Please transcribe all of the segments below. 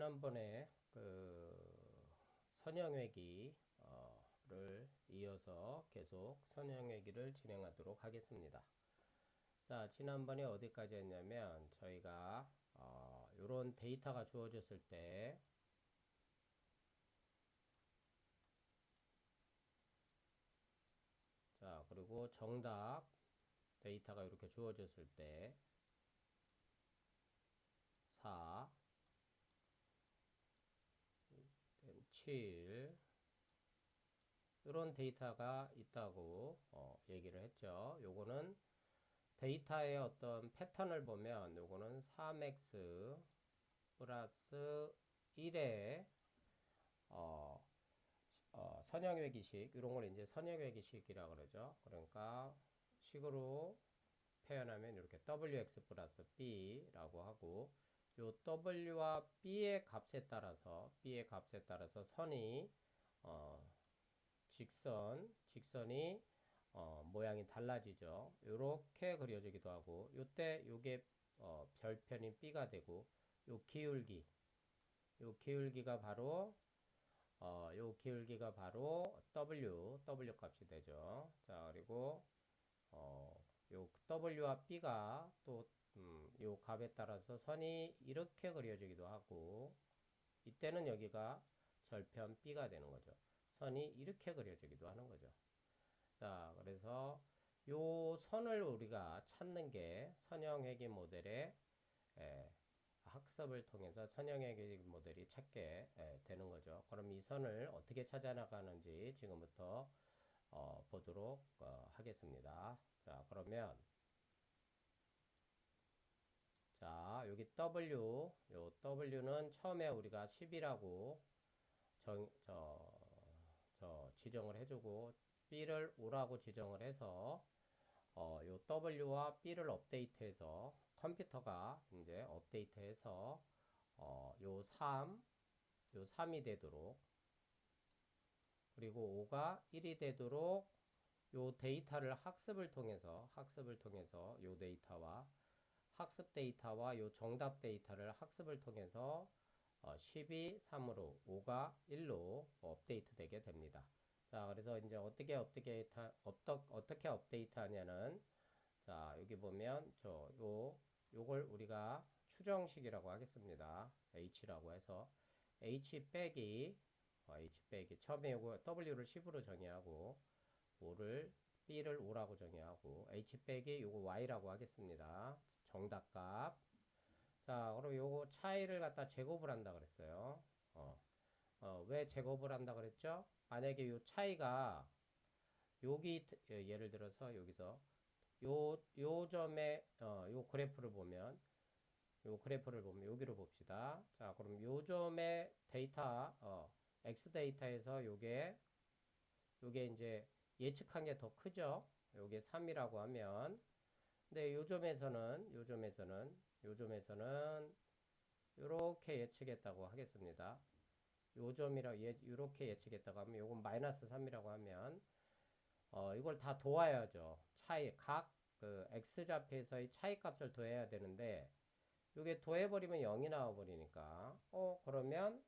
지난번에 선형회기를 이어서 계속 선형회기를 진행하도록 하겠습니다. 자, 지난번에 어디까지 했냐면 저희가 이런 데이터가 주어졌을 때, 자, 그리고 정답 데이터가 이렇게 주어졌을 때 4, 7 이런 데이터가 있다고 얘기를 했죠. 요거는 데이터의 어떤 패턴을 보면 요거는 3x 플러스 1의 선형회기식 이런 걸 이제 선형회기식이라 그러죠. 그러니까 식으로 표현하면 이렇게 wx 플러스 b라고 하고 요 w와 b의 값에 따라서 선이 직선이 모양이 달라지죠. 요렇게 그려지기도 하고 요때 요게 별편인 b가 되고 요 기울기가 바로 요 기울기가 바로 w 값이 되죠. 자, 그리고 요 w와 b가 또 요 값에 따라서 선이 이렇게 그려지기도 하고 이때는 여기가 절편 b가 되는 거죠. 선이 이렇게 그려지기도 하는 거죠. 자, 그래서 요 선을 우리가 찾는 게 선형회기 모델의 학습을 통해서 선형회기 모델이 찾게 되는 거죠. 그럼 이 선을 어떻게 찾아나가는지 지금부터 보도록 하겠습니다. 자, 그러면 자, 여기 요 W는 처음에 우리가 10이라고 지정을 해주고 B를 5라고 지정을 해서 요 W와 B를 업데이트해서 컴퓨터가 이제 업데이트해서 요 3이 되도록 그리고 5가 1이 되도록 요 데이터를 학습을 통해서 요 데이터와 학습 데이터와 요 정답 데이터를 학습을 통해서 10이 3으로 5가 1로 업데이트 되게 됩니다. 자, 그래서 이제 어떻게 업데이트 하냐는 자, 여기 보면 요걸 우리가 추정식이라고 하겠습니다. H라고 해서 H 빼기 처음에 요거 W를 10으로 정의하고 5를 B를 5라고 정의하고 H 빼기 요거 Y라고 하겠습니다. 정답값. 자, 그럼 요거 차이를 갖다 제곱을 한다 그랬어요. 왜 제곱을 한다 그랬죠? 만약에 요 차이가 여기 예를 들어서 여기서 요 점에 요 그래프를 보면 여기로 봅시다. 자, 그럼 요 점의 데이터 X 데이터에서 요게 이제 예측한 게 더 크죠. 요게 3이라고 하면 근데 요점에서는 요렇게 예측했다고 하겠습니다. 요렇게 예측했다고 하면 요건 마이너스 3이라고 하면 이걸 다 도와야죠. 각 그 x좌표에서의 차이 값을 더해야 되는데 이게 더해버리면 0이 나와버리니까 그러면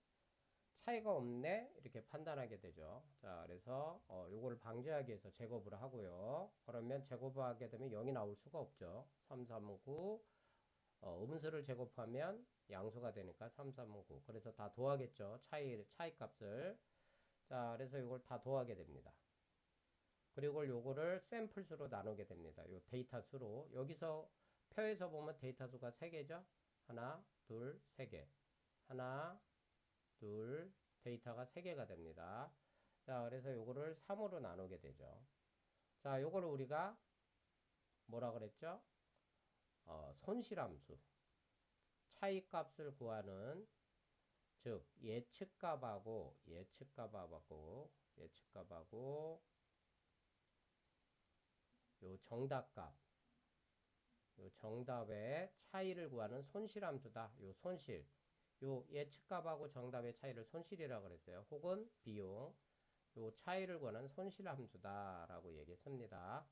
차이가 없네 이렇게 판단하게 되죠. 자, 그래서 요거를 방지하기 위해서 제곱을 하고요. 그러면 제곱하게 되면 0이 나올 수가 없죠. 3, 3, 9 음수를 제곱하면 양수가 되니까 3, 3, 9 그래서 다 더하겠죠. 차이 값을. 자, 그래서 이걸 다 더하게 됩니다. 그리고 요거를 샘플 수로 나누게 됩니다. 요 데이터 수로. 여기서 표에서 보면 데이터 수가 3개죠. 하나, 둘, 3개. 하나, 둘, 데이터가 3개가 됩니다. 자, 그래서 요거를 3으로 나누게 되죠. 자, 요거를 우리가 뭐라 그랬죠? 손실함수. 차이 값을 구하는, 즉, 예측값하고 요 정답값, 요 정답의 차이를 구하는 손실함수다. 요 예측값하고 정답의 차이를 손실이라고 그랬어요. 혹은 비용. 요 차이를 구하는 손실함수다라고 얘기했습니다.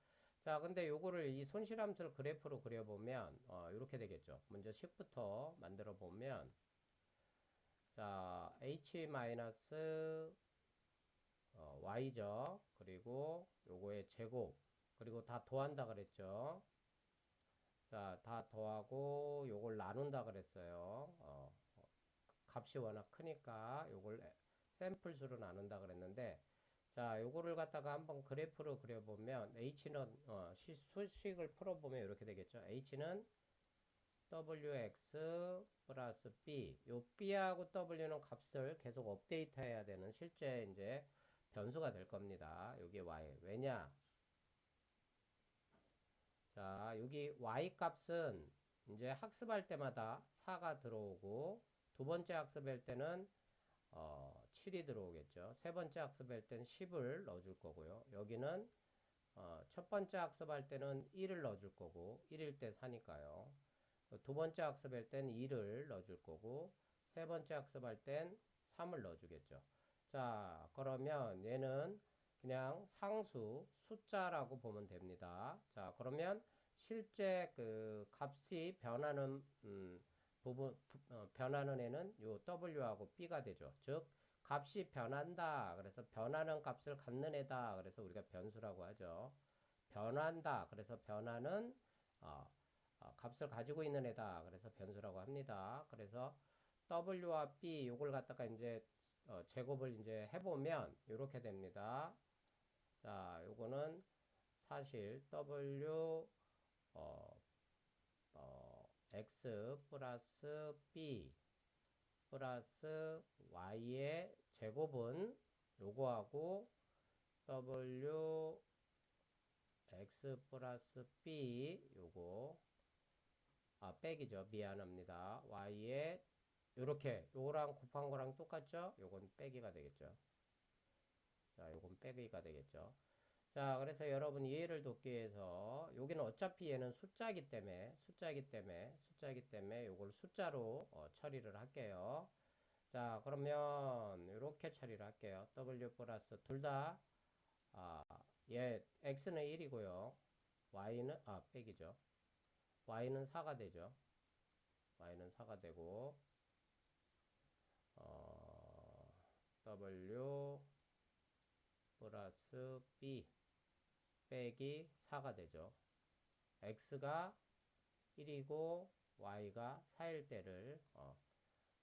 자, 근데 요거를 이 손실함수를 그래프로 그려보면 이렇게 되겠죠. 먼저 식부터 만들어 보면 자, h 마이너스 y죠. 그리고 요거의 제곱. 그리고 다 더한다 그랬죠. 자, 다 더하고 요걸 나눈다 그랬어요. 값이 워낙 크니까 요걸 샘플 수로 나눈다 그랬는데, 자, 요거를 갖다가 한번 그래프로 그려보면 h는 수식을 풀어보면 이렇게 되겠죠. h는 wx 플러스 b. 요 b하고 w는 값을 계속 업데이트 해야 되는 실제 이제 변수가 될 겁니다. 여기 y. 왜냐? 자, 여기 y 값은 이제 학습할 때마다 4가 들어오고, 두 번째 학습할 때는 7이 들어오겠죠. 세 번째 학습할 때는 10을 넣어줄 거고요. 여기는 첫 번째 학습할 때는 1을 넣어줄 거고, 1일 때 4니까요. 두 번째 학습할 땐 2를 넣어줄 거고, 세 번째 학습할 땐 3을 넣어주겠죠. 자, 그러면 얘는 그냥 상수, 숫자라고 보면 됩니다. 자, 그러면 실제 그 값이 변하는, 변하는 애는 요 W하고 B가 되죠. 즉, 값이 변한다. 그래서 변하는 값을 갖는 애다. 그래서 우리가 변수라고 하죠. 변한다. 그래서 변하는, 어, 값을 가지고 있는 애다. 그래서 변수라고 합니다. 그래서 W와 B 요걸 갖다가 이제 제곱을 이제 해보면 이렇게 됩니다. 자, 요거는 사실 W X 플러스 B 플러스 Y의 제곱은 요거하고 W X 플러스 B 요거 백이죠. 미안합니다. Y에 요렇게 요거랑 곱한 거랑 똑같죠? 요건 빼기가 되겠죠. 자, 요건 빼기가 되겠죠. 자, 그래서 여러분 이해를 돕기 위해서 여기는 어차피 얘는 숫자이기 때문에 요걸 숫자로 처리를 할게요. 자, 그러면 이렇게 처리를 할게요. W 플러스 둘 다 얘 X는 1이고요. Y는 백이죠. Y는 4가 되죠. Y는 4가 되고 W 플러스 B 빼기 4가 되죠. X가 1이고 Y가 4일 때를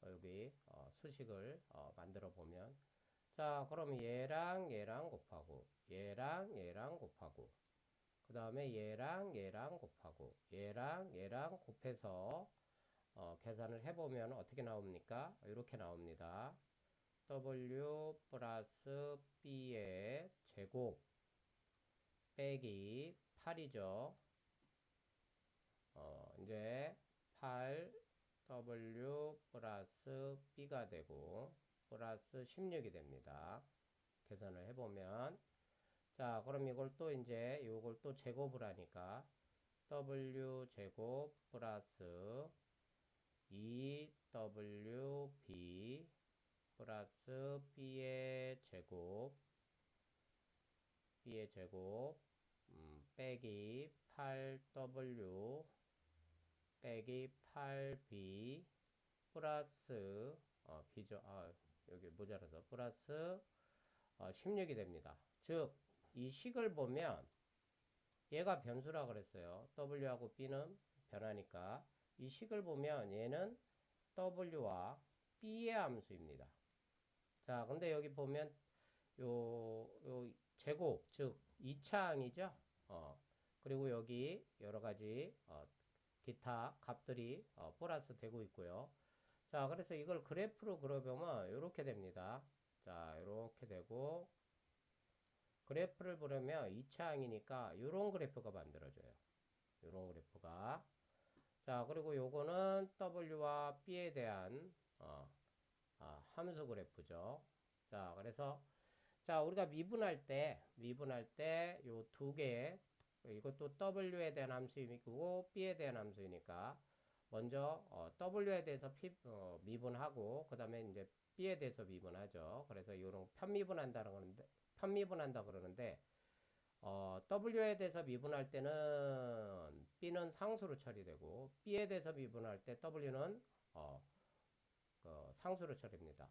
여기 수식을 만들어 보면 자, 그럼 얘랑 곱하고 얘랑 곱하고 그 다음에 얘랑 곱하고 얘랑 곱해서 계산을 해보면 어떻게 나옵니까? 이렇게 나옵니다. W 플러스 B의 제곱 빼기 8이죠. 이제 8W 플러스 B가 되고 플러스 16이 됩니다. 계산을 해보면 자, 그럼 이걸 또 이제 이걸 또 제곱을 하니까 W 제곱 플러스 2WB 플러스 B의 제곱 빼기 8W 빼기 8B 플러스 B죠. 여기 모자라서 플러스 16이 됩니다. 즉, 이 식을 보면 얘가 변수라 그랬어요. W하고 B는 변하니까 이 식을 보면 얘는 W와 B의 함수입니다. 자, 근데 여기 보면 요 제곱, 즉 2차항이죠. 그리고 여기 여러 가지 기타 값들이 플러스 되고 있고요. 자, 그래서 이걸 그래프로 그려보면 이렇게 됩니다. 자, 이렇게 되고 그래프를 보려면 2차항이니까 이런 그래프가 만들어져요. 이런 그래프가. 자, 그리고 요거는 W와 B에 대한 함수 그래프죠. 자, 그래서 자, 우리가 미분할 때 요 두 개, 이것도 W에 대한 함수이고 B에 대한 함수이니까 먼저 W에 대해서 미분하고 그 다음에 이제 B에 대해서 미분하죠. 그래서 이런 편미분한다 그러는데 W에 대해서 미분할 때는 B는 상수로 처리되고 B에 대해서 미분할 때 W는 상수로 처리입니다.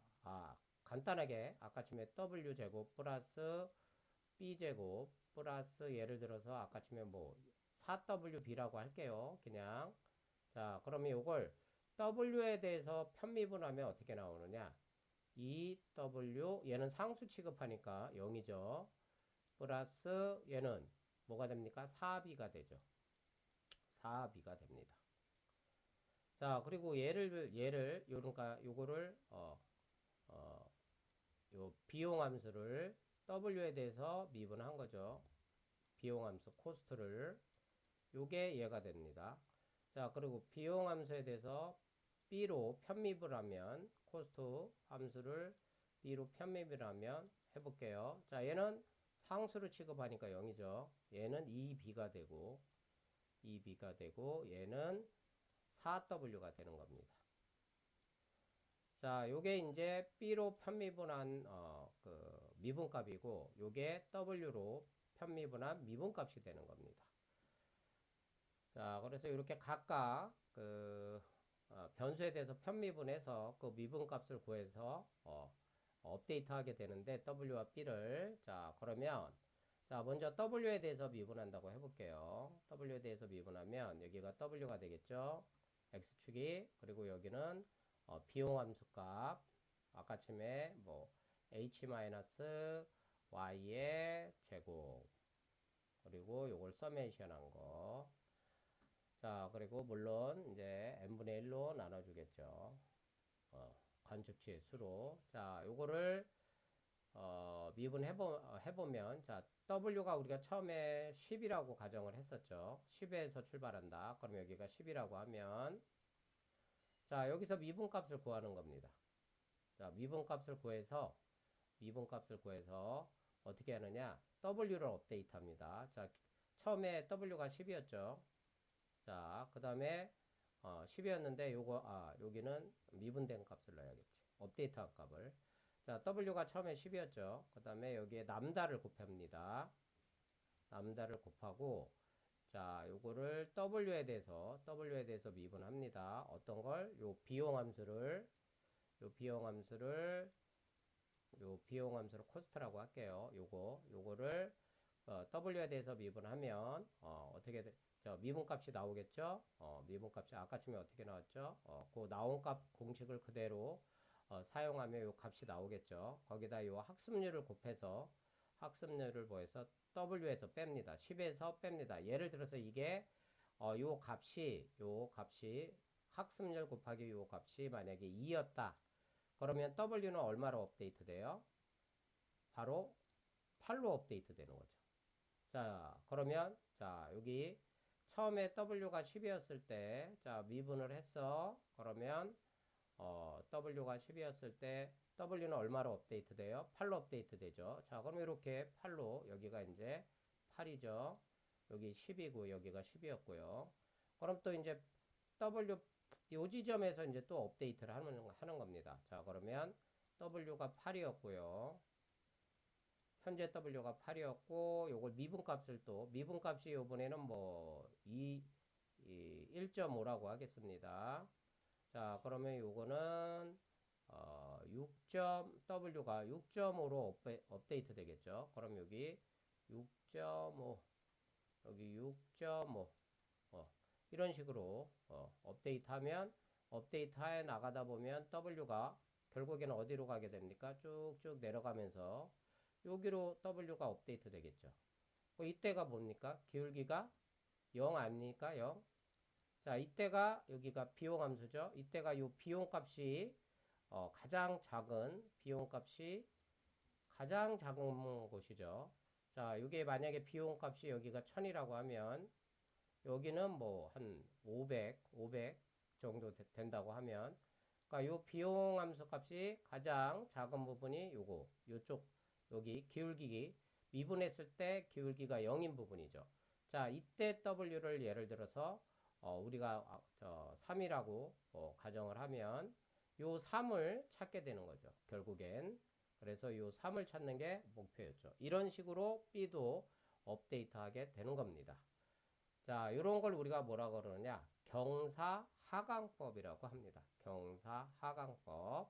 간단하게 아까쯤에 w제곱 플러스 b제곱 플러스 예를 들어서 아까쯤에 뭐 4wb라고 할게요. 그냥. 자, 그러면 요걸 w에 대해서 편미분하면 어떻게 나오느냐? 2w 얘는 상수 취급하니까 0이죠. 플러스 얘는 뭐가 됩니까? 4b가 되죠. 4b가 됩니다. 자, 그리고 요거를 요 비용함수를 w에 대해서 미분한 거죠. 비용함수 코스트를 요게 얘가 됩니다. 자, 그리고 비용함수에 대해서 b로 편미분 하면 코스트 함수를 b로 편미분 하면 해볼게요. 자, 얘는 상수로 취급하니까 0이죠. 얘는 2b가 되고 얘는 4w가 되는 겁니다. 자, 요게 이제 b로 편미분한 미분값이고 요게 w로 편미분한 미분값이 되는 겁니다. 자, 그래서 이렇게 각각 변수에 대해서 편미분해서 그 미분값을 구해서 업데이트하게 되는데 w와 b를 자, 그러면 자, 먼저 w에 대해서 미분한다고 해볼게요. w에 대해서 미분하면 여기가 w가 되겠죠. x축이. 그리고 여기는 비용함수값 아까쯤에 뭐 h-y의 제곱 그리고 요걸 서메이션 한 거. 자, 그리고 물론 이제 n분의 1로 나눠주겠죠. 관측치의 수로. 자, 요거를 미분해보면 자, w가 우리가 처음에 10이라고 가정을 했었죠. 10에서 출발한다. 그럼 여기가 10이라고 하면 자, 여기서 미분값을 구하는 겁니다. 자, 미분값을 구해서 어떻게 하느냐? w를 업데이트 합니다. 자, 처음에 w가 10이었죠. 자, 그 다음에 10이었는데 여기는 미분된 값을 넣어야겠지. 업데이트한 값을. 자, w가 처음에 10이었죠. 그 다음에 여기에 람다를 곱합니다. 람다를 곱하고 자, 요거를 w에 대해서 미분합니다. 어떤 걸? 요 비용함수를 코스트라고 할게요. 요거를 w에 대해서 미분하면 어떻게 돼? 미분값이 나오겠죠? 미분값이 아까쯤에 어떻게 나왔죠? 그 나온 값 공식을 그대로 사용하면 요 값이 나오겠죠? 거기다 요 학습률을 곱해서 학습률을 뭐해서 w에서 뺍니다. 10에서 뺍니다. 예를 들어서 이게 요 값이 학습률 곱하기 요 값이 만약에 2였다. 그러면 w는 얼마로 업데이트 돼요? 바로 8로 업데이트 되는 거죠. 자, 그러면 자, 여기 처음에 w가 10이었을 때 자, 미분을 했어. 그러면 w가 10이었을 때 w는 얼마로 업데이트 돼요? 8로 업데이트 되죠. 자, 그럼 이렇게 8로 여기가 이제 8이죠. 여기 10이고 여기가 10이었고요. 그럼 또 이제 w 요 지점에서 이제 또 업데이트를 하는 겁니다. 자, 그러면 w가 8이었고요. 현재 w가 8이었고 요걸 미분값을 또 미분값이 요번에는 뭐 1.5라고 하겠습니다. 자, 그러면 요거는 w가 6.5로 업데이트 되겠죠. 그럼 여기 6.5 여기 6.5 이런 식으로 업데이트하면 업데이트해 나가다 보면 w가 결국에는 어디로 가게 됩니까? 쭉쭉 내려가면서 여기로 w가 업데이트 되겠죠. 이때가 뭡니까? 기울기가 0 아닙니까? 0. 자, 이때가 여기가 비용함수죠. 이때가 요 비용값이 가장 작은 곳이죠. 자, 이게 만약에 비용값이 여기가 1000이라고 하면 여기는 뭐 한 500 정도 된다고 하면 그러니까 요 비용함수 값이 가장 작은 부분이 요쪽 여기 기울기 미분했을 때 기울기가 0인 부분이죠. 자, 이때 w를 예를 들어서 우리가 3이라고 가정을 하면 요 3을 찾게 되는 거죠. 결국엔. 그래서 요 3을 찾는 게 목표였죠. 이런 식으로 b도 업데이트하게 되는 겁니다. 자, 요런 걸 우리가 뭐라 그러느냐? 경사하강법이라고 합니다. 경사하강법.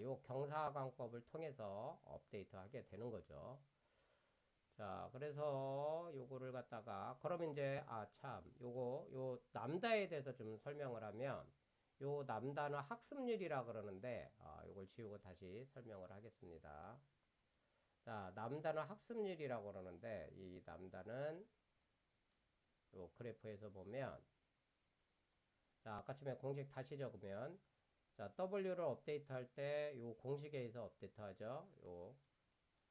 요 경사하강법을 통해서 업데이트하게 되는 거죠. 자, 그래서 요거를 갖다가 그러면 이제 요 남다에 대해서 좀 설명을 하면 요 남다는 학습률이라 그러는데 요걸 지우고 다시 설명을 하겠습니다. 자, 남다는 학습률이라고 그러는데 이 남다는 요 그래프에서 보면 자, 아까쯤에 공식 다시 적으면 자, W를 업데이트할 때 요 공식에 의해서 업데이트하죠. 요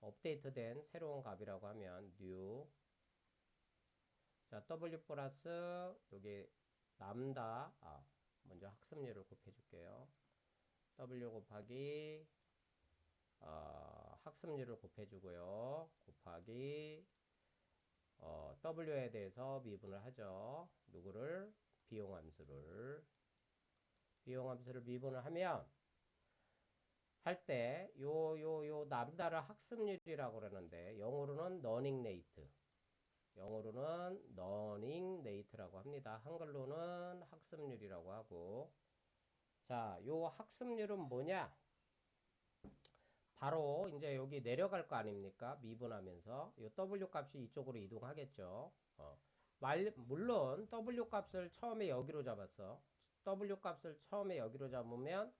업데이트된 새로운 값이라고 하면 new 자, W 플러스 여기 람다 먼저 학습률을 곱해 줄게요. W 곱하기 학습률을 곱해 주고요. 곱하기 W에 대해서 미분을 하죠. 누구를? 비용함수를 미분을 하면 할 때 요 람다를 학습률이라고 그러는데 영어로는 러닝 레이트 영어로는 러닝 레이트라고 합니다. 한글로는 학습률이라고 하고 자, 요 학습률은 뭐냐? 바로 이제 여기 내려갈 거 아닙니까? 미분하면서 요 W 값이 이쪽으로 이동하겠죠. 물론 W 값을 처음에 여기로 잡았어. W 값을 처음에 여기로 잡으면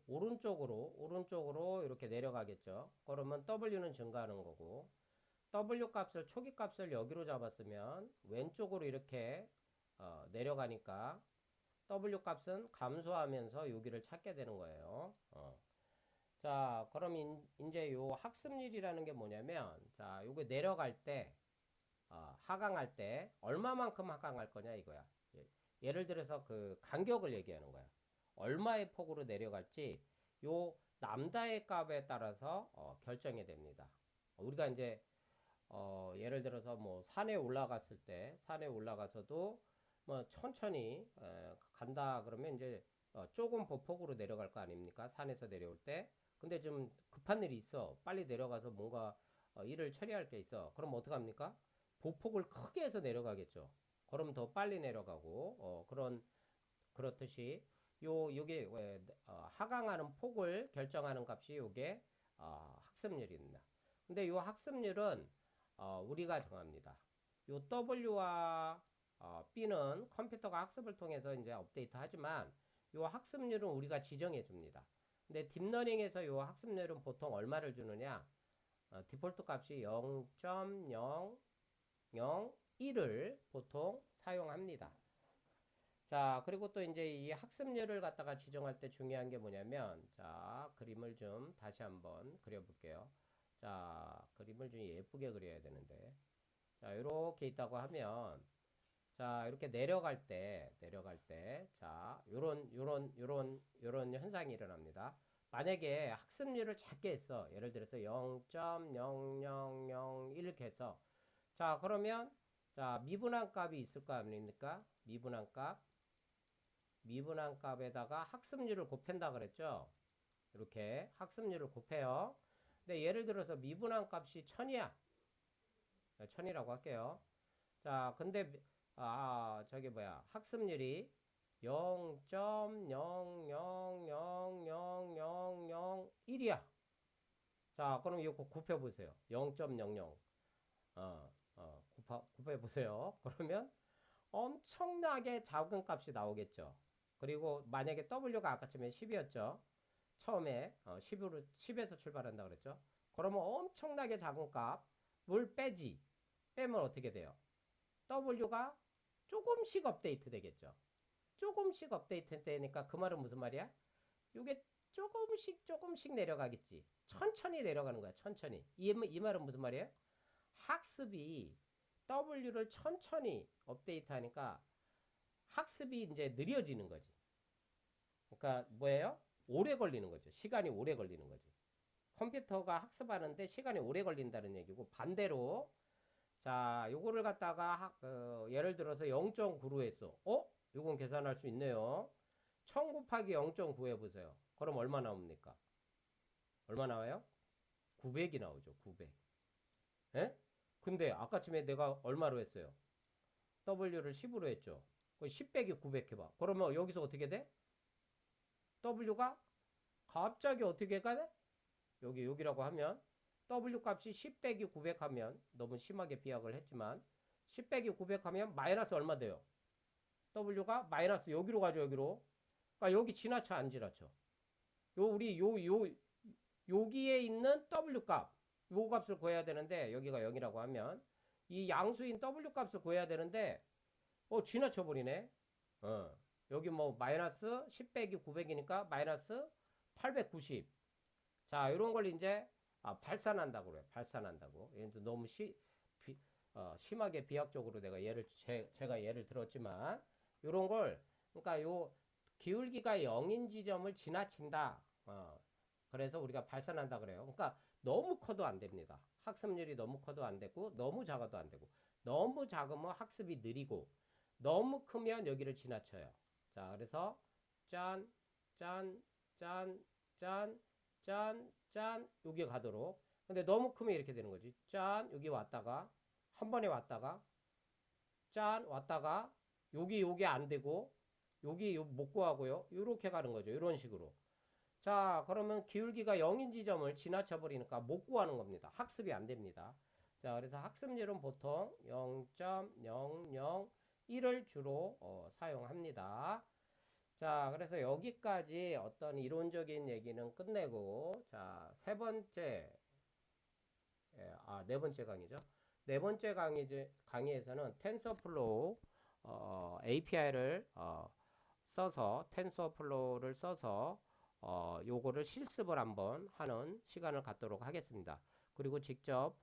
오른쪽으로 이렇게 내려가겠죠. 그러면 W는 증가하는 거고 W 값을 초기 값을 여기로 잡았으면 왼쪽으로 이렇게 내려가니까 W 값은 감소하면서 여기를 찾게 되는 거예요. 자, 그럼 이제 요 학습률이라는 게 뭐냐면 자, 요게 내려갈 때 하강할 때 얼마만큼 하강할 거냐 이거야. 예를 들어서 그 간격을 얘기하는 거야. 얼마의 폭으로 내려갈지 요 람다의 값에 따라서 결정이 됩니다. 우리가 이제 예를 들어서 뭐 산에 올라가서도 뭐 천천히 간다 그러면 이제 조금 보폭으로 내려갈 거 아닙니까? 산에서 내려올 때. 근데 좀 급한 일이 있어. 빨리 내려가서 뭔가 일을 처리할 게 있어. 그럼 어떡합니까? 보폭을 크게 해서 내려가겠죠. 그럼 더 빨리 내려가고 그렇듯이 요게 하강하는 폭을 결정하는 값이 요게 학습률입니다. 근데 요 학습률은 우리가 정합니다. 요 W와 B는 컴퓨터가 학습을 통해서 이제 업데이트 하지만 요 학습률은 우리가 지정해 줍니다. 근데 딥러닝에서 요 학습률은 보통 얼마를 주느냐? 디폴트 값이 0.001을 보통 사용합니다. 자, 그리고 또 이제 이 학습률을 갖다가 지정할 때 중요한 게 뭐냐면 자, 그림을 좀 다시 한번 그려볼게요. 자, 그림을 좀 예쁘게 그려야 되는데 자, 이렇게 있다고 하면 자, 이렇게 내려갈 때 자, 요런 현상이 일어납니다. 만약에 학습률을 작게 했어. 예를 들어서 0.0001 이렇게 해서 자, 그러면 자, 미분한 값이 있을 거 아닙니까? 미분한 값에다가 학습률을 곱한다 그랬죠? 이렇게 학습률을 곱해요. 근데 예를 들어서 미분한 값이 1000이야. 1000이라고 할게요. 자, 근데 저기 뭐야? 학습률이 0.000001이야. 자, 그럼 이거 곱해 보세요. 0.00 곱해 보세요. 그러면 엄청나게 작은 값이 나오겠죠. 그리고 만약에 W가 아까쯤에 10이었죠. 처음에 10에서 출발한다 그랬죠. 그러면 엄청나게 작은 값을 빼면 어떻게 돼요? W가 조금씩 업데이트 되겠죠. 조금씩 업데이트 되니까 그 말은 무슨 말이야? 이게 조금씩 내려가겠지. 천천히 내려가는 거야. 천천히. 이 말은 무슨 말이에요? 학습이 W를 천천히 업데이트하니까 학습이 이제 느려지는 거지. 그러니까 뭐예요? 오래 걸리는 거죠. 시간이 오래 걸리는 거지. 컴퓨터가 학습하는데 시간이 오래 걸린다는 얘기고 반대로 자, 요거를 갖다가 예를 들어서 0.9로 했어. 요건 계산할 수 있네요. 1000 곱하기 0.9 해보세요. 그럼 얼마 나옵니까? 얼마 나와요? 900이 나오죠. 900. 에? 근데 아까쯤에 내가 얼마로 했어요? W를 10으로 했죠. 10 빼기 900 해봐. 그러면 여기서 어떻게 돼? W가 갑자기 어떻게 가? 여기라고 하면 W 값이 10 빼기 900 하면 너무 심하게 비약을 했지만 10 빼기 900 하면 마이너스 얼마 돼요? W가 마이너스 여기로 가죠, 여기로. 그러니까 여기 지나쳐, 안 지나쳐? 여기에 있는 W 값, 요 값을 구해야 되는데 여기가 0이라고 하면 이 양수인 W 값을 구해야 되는데 지나쳐 버리네. 여기 뭐 마이너스 10 빼기 900이니까 마이너스 890. 자, 이런 걸 이제 발산한다고 그래요. 발산한다고. 얘도 너무 심하게 비약적으로 내가 제가 예를 들었지만 이런 걸, 그러니까 요 기울기가 0인 지점을 지나친다. 그래서 우리가 발산한다 그래요. 그러니까 너무 커도 안 됩니다. 학습률이 너무 커도 안 되고 너무 작아도 안 되고, 너무 작으면 학습이 느리고 너무 크면 여기를 지나쳐요. 자, 그래서 짠, 짠, 짠, 짠, 짠, 짠, 여기 가도록. 근데 너무 크면 이렇게 되는 거지. 짠, 여기 왔다가 한 번에 왔다가 짠 왔다가 여기 안 되고 여기 못 구하고요. 이렇게 가는 거죠. 이런 식으로. 자, 그러면 기울기가 0인 지점을 지나쳐 버리니까 못 구하는 겁니다. 학습이 안 됩니다. 자, 그래서 학습률은 보통 0.001을 주로 사용합니다. 자, 그래서 여기까지 어떤 이론적인 얘기는 끝내고, 자, 네 번째 강의죠. 네 번째 강의에서는 텐서플로우 API를 써서, 텐서플로우를 써서 요거를 실습을 한번 하는 시간을 갖도록 하겠습니다. 그리고 직접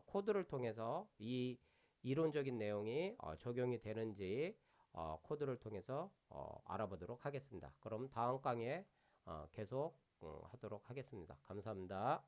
코드를 통해서 이 이론적인 내용이 적용이 되는지 코드를 통해서 알아보도록 하겠습니다. 그럼 다음 강의에 계속 하도록 하겠습니다. 감사합니다.